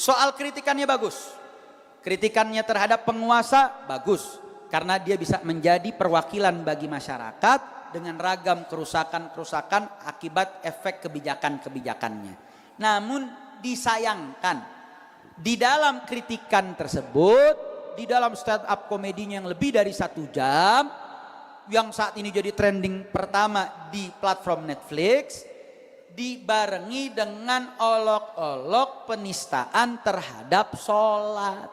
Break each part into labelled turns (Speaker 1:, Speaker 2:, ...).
Speaker 1: Soal kritikannya bagus. Kritikannya terhadap penguasa bagus. Karena dia bisa menjadi perwakilan bagi masyarakat dengan ragam kerusakan-kerusakan akibat efek kebijakan-kebijakannya. Namun disayangkan, di dalam kritikan tersebut, di dalam stand up komedinya yang lebih dari 1 jam, yang saat ini jadi trending pertama di platform Netflix, dibarengi dengan olok-olok penistaan terhadap sholat.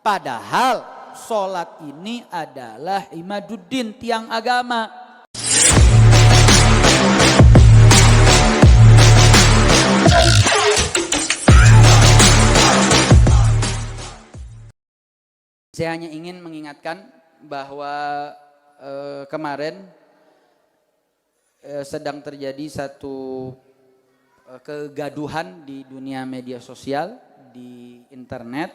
Speaker 1: Padahal sholat ini adalah imaduddin, tiang agama. Saya hanya ingin mengingatkan bahwa kemarin sedang terjadi satu kegaduhan di dunia media sosial, di internet.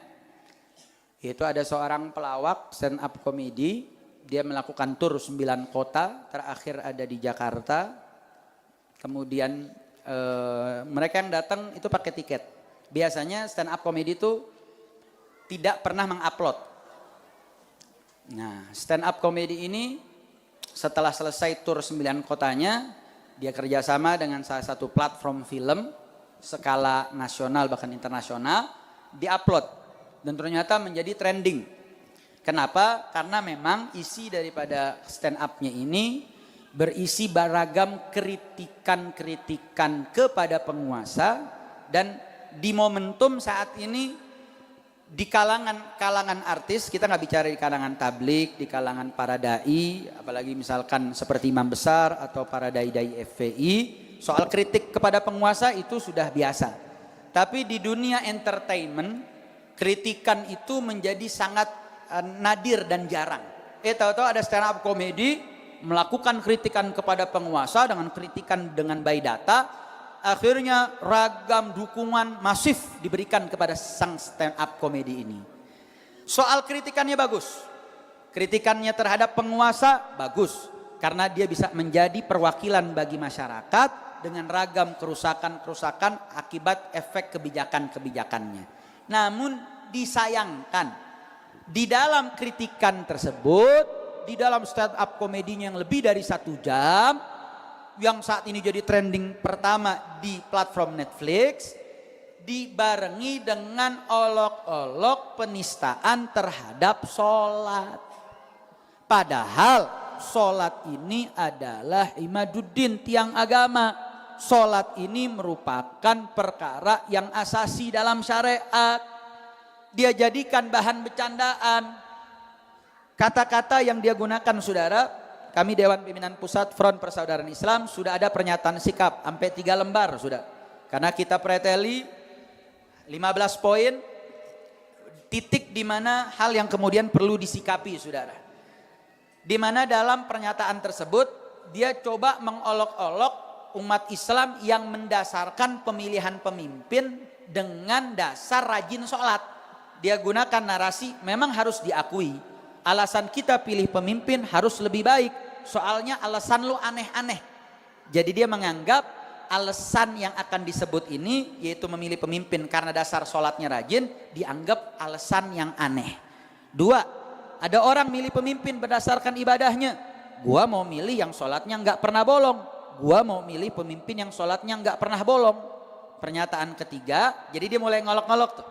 Speaker 1: Yaitu ada seorang pelawak stand up komedi, dia melakukan tur 9 kota, terakhir ada di Jakarta. Kemudian mereka yang datang itu pakai tiket. Biasanya stand up komedi itu tidak pernah mengupload. Nah, stand up komedi ini setelah selesai tur 9 kotanya, dia kerjasama dengan salah satu platform film skala nasional bahkan internasional, diupload. Dan ternyata menjadi trending. Kenapa? Karena memang isi daripada stand up-nya ini berisi beragam kritikan-kritikan kepada penguasa. Dan di momentum saat ini di kalangan artis, kita nggak bicara di kalangan tablik, di kalangan para dai, apalagi misalkan seperti imam besar atau para dai-dai FPI, soal kritik kepada penguasa itu sudah biasa. Tapi di dunia entertainment, kritikan itu menjadi sangat nadir dan jarang. Tahu-tahu ada stand up komedi melakukan kritikan kepada penguasa dengan kritikan dengan by data, akhirnya ragam dukungan masif diberikan kepada sang stand up komedi ini. Soal kritikannya bagus. Kritikannya terhadap penguasa bagus karena dia bisa menjadi perwakilan bagi masyarakat dengan ragam kerusakan-kerusakan akibat efek kebijakan-kebijakannya. Namun disayangkan, di dalam kritikan tersebut, di dalam stand up komedinya yang lebih dari 1 jam, yang saat ini jadi trending pertama di platform Netflix, dibarengi dengan olok-olok penistaan terhadap sholat. Padahal sholat ini adalah imaduddin, tiang agama. Sholat ini merupakan perkara yang asasi dalam syariat. Dia jadikan bahan bercandaan. Kata-kata yang dia gunakan, saudara, kami Dewan Pimpinan Pusat Front Persaudaraan Islam sudah ada pernyataan sikap sampai 3 lembar sudah. Karena kita preteli 15 poin, titik di mana hal yang kemudian perlu disikapi, saudara. Di mana dalam pernyataan tersebut dia coba mengolok-olok umat Islam yang mendasarkan pemilihan pemimpin dengan dasar rajin sholat. Dia gunakan narasi, memang harus diakui, alasan kita pilih pemimpin harus lebih baik, soalnya alasan lu aneh-aneh. Jadi dia menganggap alasan yang akan disebut ini, yaitu memilih pemimpin karena dasar sholatnya rajin, dianggap alasan yang aneh. 2, ada orang milih pemimpin berdasarkan ibadahnya. Gua mau milih yang sholatnya nggak pernah bolong. Gua mau milih pemimpin yang sholatnya nggak pernah bolong. Pernyataan ketiga, jadi dia mulai ngolok-ngolok tuh.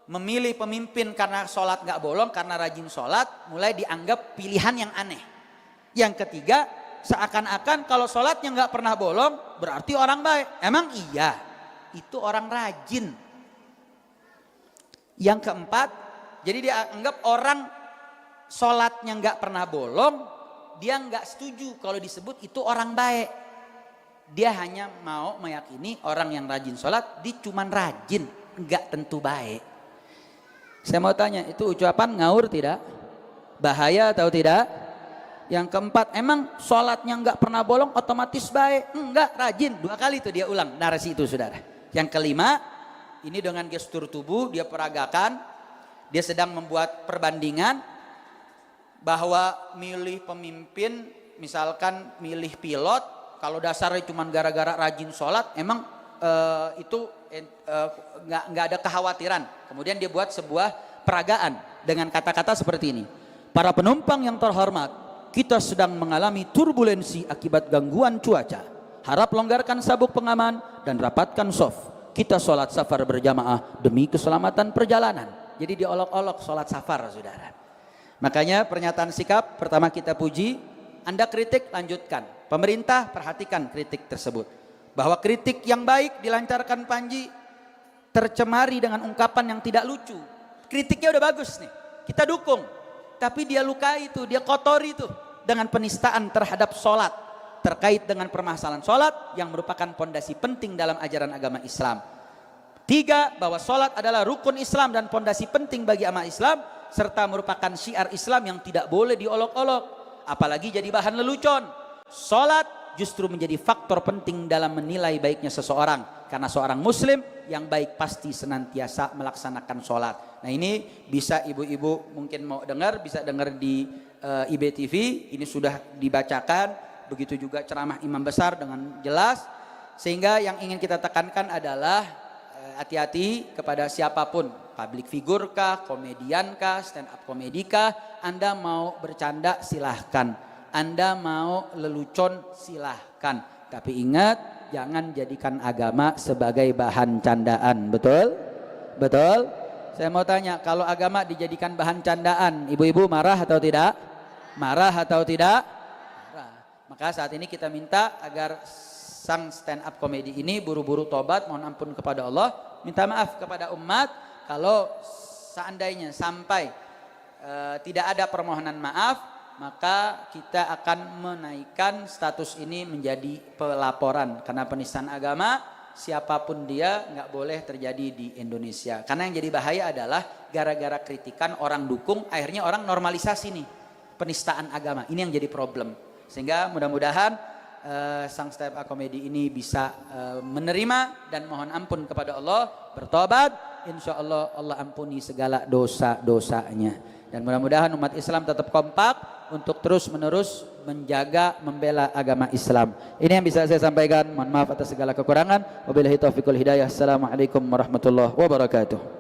Speaker 1: Memilih pemimpin karena sholat nggak bolong, karena rajin sholat, mulai dianggap pilihan yang aneh. Yang ketiga, seakan-akan kalau sholatnya nggak pernah bolong, berarti orang baik. Emang iya, itu orang rajin. Yang keempat, jadi dia anggap orang sholatnya nggak pernah bolong, dia nggak setuju kalau disebut itu orang baik. Dia hanya mau meyakini orang yang rajin sholat, dia cuman rajin, nggak tentu baik. Saya mau tanya, itu ucapan ngawur tidak? Bahaya atau tidak? Yang keempat, emang sholatnya nggak pernah bolong otomatis baik? Enggak, rajin. 2 kali itu dia ulang narasi itu, saudara. Yang kelima, ini dengan gestur tubuh dia peragakan, dia sedang membuat perbandingan bahwa milih pemimpin, misalkan milih pilot, kalau dasarnya cuma gara-gara rajin sholat, emang nggak ada kekhawatiran. Kemudian dia buat sebuah peragaan dengan kata-kata seperti ini. Para penumpang yang terhormat, kita sedang mengalami turbulensi akibat gangguan cuaca. Harap longgarkan sabuk pengaman dan rapatkan soft. Kita sholat safar berjamaah demi keselamatan perjalanan. Jadi diolok-olok sholat safar, saudara. Makanya pernyataan sikap pertama kita puji, Anda kritik lanjutkan. Pemerintah perhatikan kritik tersebut. Bahwa kritik yang baik dilancarkan Panji tercemari dengan ungkapan yang tidak lucu. Kritiknya udah bagus nih, kita dukung. Tapi dia lukai itu, dia kotori itu dengan penistaan terhadap sholat. Terkait dengan permasalahan sholat yang merupakan pondasi penting dalam ajaran agama Islam. 3, bahwa sholat adalah rukun Islam dan pondasi penting bagi agama Islam, serta merupakan syiar Islam yang tidak boleh diolok-olok, apalagi jadi bahan lelucon. Sholat justru menjadi faktor penting dalam menilai baiknya seseorang, karena seorang muslim yang baik pasti senantiasa melaksanakan sholat. Nah, ini bisa ibu-ibu mungkin mau dengar, bisa dengar di IBTV, ini sudah dibacakan. Begitu juga ceramah imam besar dengan jelas. Sehingga yang ingin kita tekankan adalah hati-hati kepada siapapun, public figure kah, komedian kah, stand up komedi kah. Anda mau bercanda silahkan, Anda mau lelucon silahkan, tapi ingat jangan jadikan agama sebagai bahan candaan. Betul? Betul? Saya mau tanya, kalau agama dijadikan bahan candaan, ibu-ibu marah atau tidak? Marah atau tidak? Maka saat ini kita minta agar sang stand up komedi ini buru-buru tobat, mohon ampun kepada Allah, minta maaf kepada umat kalau seandainya sampai tidak ada permohonan maaf, maka kita akan menaikkan status ini menjadi pelaporan, karena penistaan agama siapapun dia nggak boleh terjadi di Indonesia. Karena yang jadi bahaya adalah gara-gara kritikan orang dukung, akhirnya orang normalisasi nih penistaan agama. Ini yang jadi problem. Sehingga mudah-mudahan sang stand up komedi ini bisa menerima dan mohon ampun kepada Allah, bertobat, insya Allah Allah ampuni segala dosa-dosanya. Dan mudah-mudahan umat Islam tetap kompak untuk terus menerus menjaga, membela agama Islam. Ini yang bisa saya sampaikan. Mohon maaf atas segala kekurangan. Wabillahi taufiq wal hidayah. Assalamualaikum warahmatullahi wabarakatuh.